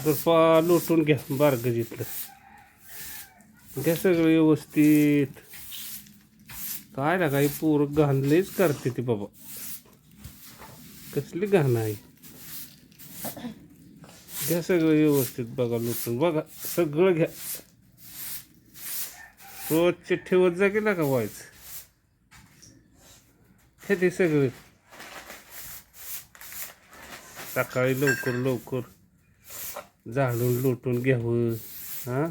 रुपा लोटून घ्या बारगजीतलं. घ्या सगळं व्यवस्थित. काय ना काही पोरं घाणलेच करते ती बाबा. कसली घाण आहे. घ्या सगळं व्यवस्थित बघा लुटून बघा सगळं घ्या. स्वच्छ ठेवत जा गेला का व्हायचं. हे ते सगळे सकाळी लवकर लवकर झाडून लोटून घ्यावं. हा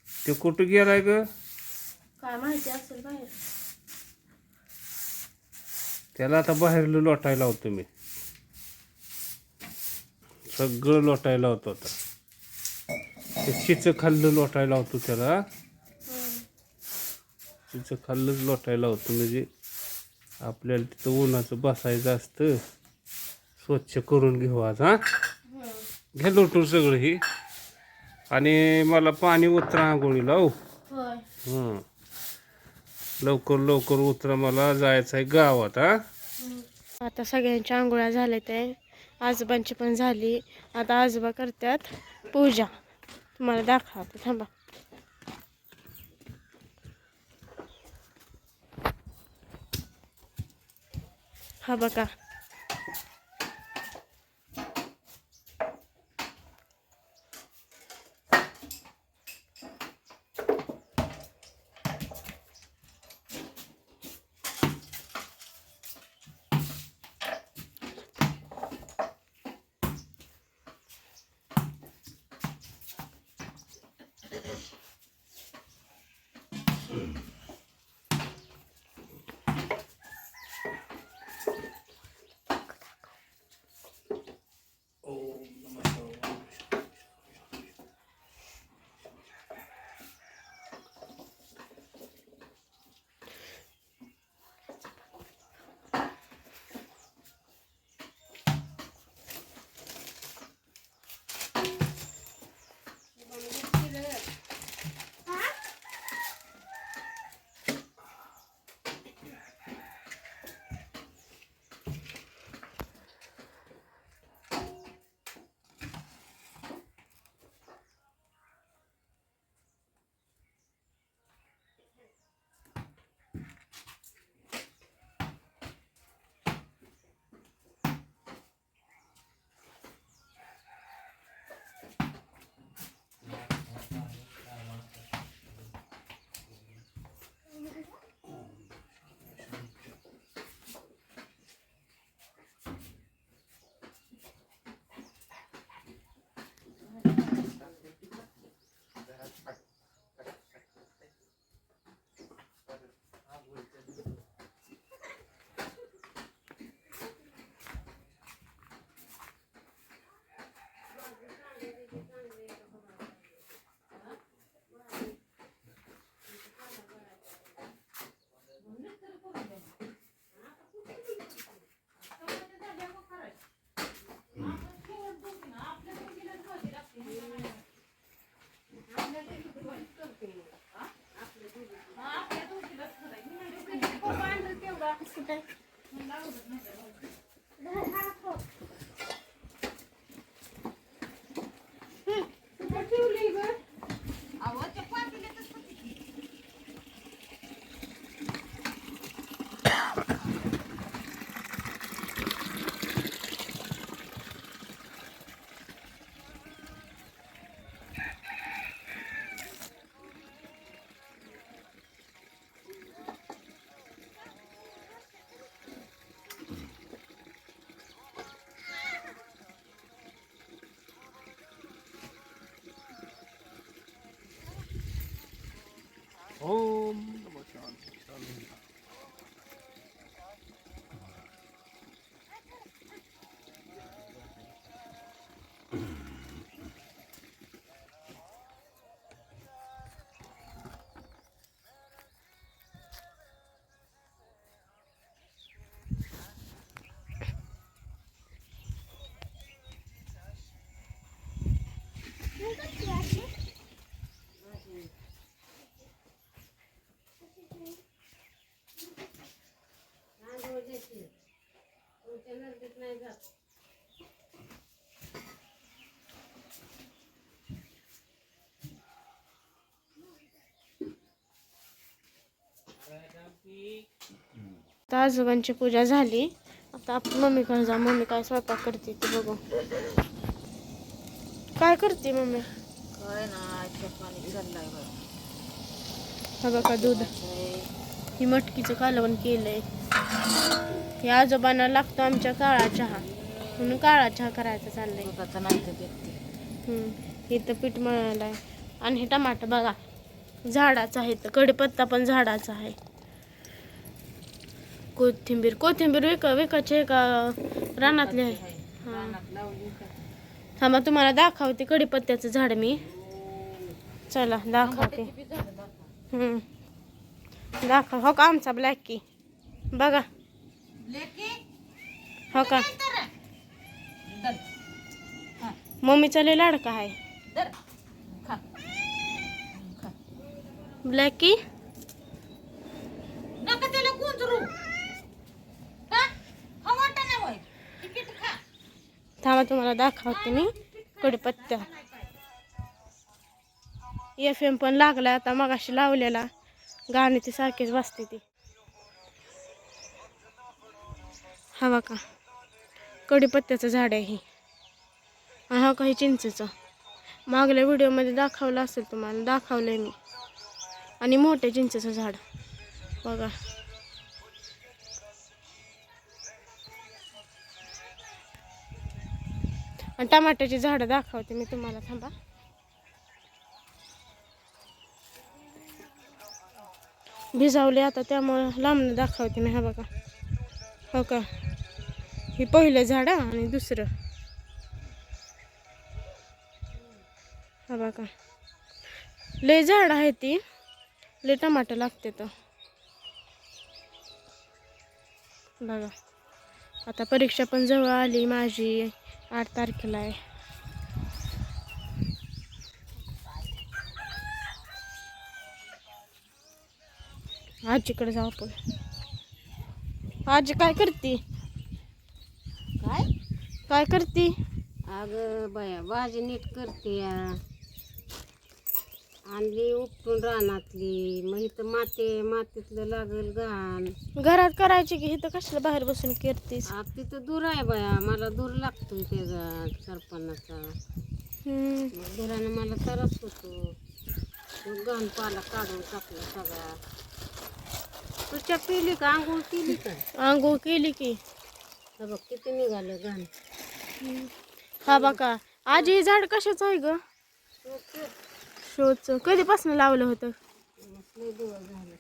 ते कुठं गेलाय ग. काय माहिती असेल बाहेर. त्याला आता बाहेर लोटायला लावतो मी. सगळं लोटायला होतं आता. ते चिचं खाल्लं लोटायला होतो त्याला. चिचं खाल्लंच लोटायला होतं म्हणजे आपल्याला तिथं उन्हाचं बसायचं असतं. स्वच्छ करून घेऊ आज. हा घ्या लोटून सगळं ही. आणि मला पाणी उतरा आंघोळीला. हो लवकर लवकर उतरा मला जायचं आहे गावात. हा आता सगळ्यांच्या आंघोळ्या झाल्या ते आजोबांची पण झाली. आता आजोबा करतात पूजा. तुम्हाला दाखवते थांबा. हा बघा आता आजोबांची पूजा झाली. आता आपण मम्मीकडे जा. मम्मी काय स्वयंपाक करते ते बघू. काय करते मम्मी? काय ना पाणी चाललंय बघ. हा बघा दूध. ही मटकीचं कालवण केलंय. हे आजोबांना लागतो आमच्या काळा चहा, म्हणून काळा चहा करायचा चाललंय. दुधाचं नाही तर देते. इथं पीठ मळालंय. आणि हे टमाटर बघा झाडाचं आहे. तर कढीपत्ता पण झाडाचा आहे. कोथिंबीर विकायची आहे का रानातली आहे? रानात लावली का? थांबा तुम्हाला दाखवते कढीपत्त्याचं झाड मी. चला दाखवते. बी झाडं दाखव. दाखव. हो का आमचा ब्लॅकी बघा. लेकी हो का दर मम्मीचा लय लाडका आहे दर खा खा. ब्लॅकी. नका त्याला गुंजरू. का हवाटा नाही होय. तिकीट खा. थांबा तुम्हाला दाखवते मी कढीपत्ता. FM पण लागला आता मगाशी लावलेला. गाणी ती सारखीच वाजते ती. हा बघा कढीपत्त्याचं झाड आहे हे. आणि हा काही चिंचेचं. मागल्या व्हिडिओमध्ये दाखवलं असेल तुम्हाला. दाखवलंय मी. आणि मोठे चिंचेचं झाड बघा. आणि टमाट्याची झाडं दाखवते मी तुम्हाला. थांबा. भिजावले आता त्यामुळं लांबनं दाखवते मी. हा बघा. हो का हे पहिलं झाड आणि दुसरं. हा बघा लय झाड आहे ती. लय टमाटर लागते तर बघा. आता परीक्षा पण जवळ आली माझी. 8 तारखेला आहे. आजीकडे जाऊ आपण. आजी काय करते? काय करते? अगं बाया भाजी नीट करते या. आणली उपटून रानातली. मग इथं मातीतलं लागल घाण. घरात करायची की इथं कशाला बाहेर बसून करतेस? तिथं दूर आहे बाया. मला दूर लागतोय त्याचा सरपणाचा. मग धुरानं मला त्रास होतो. मग घाण पाला काढून टाकला सगळा. तुझ्या पिली का आंघोळ केली का? आंघोळ केली की. बघ किती निघालं घाण. हा बघा आजी हे झाड कशाचं आहे ग? शोचं. कधीपासून लावलं होतं? लय दिवस झाले.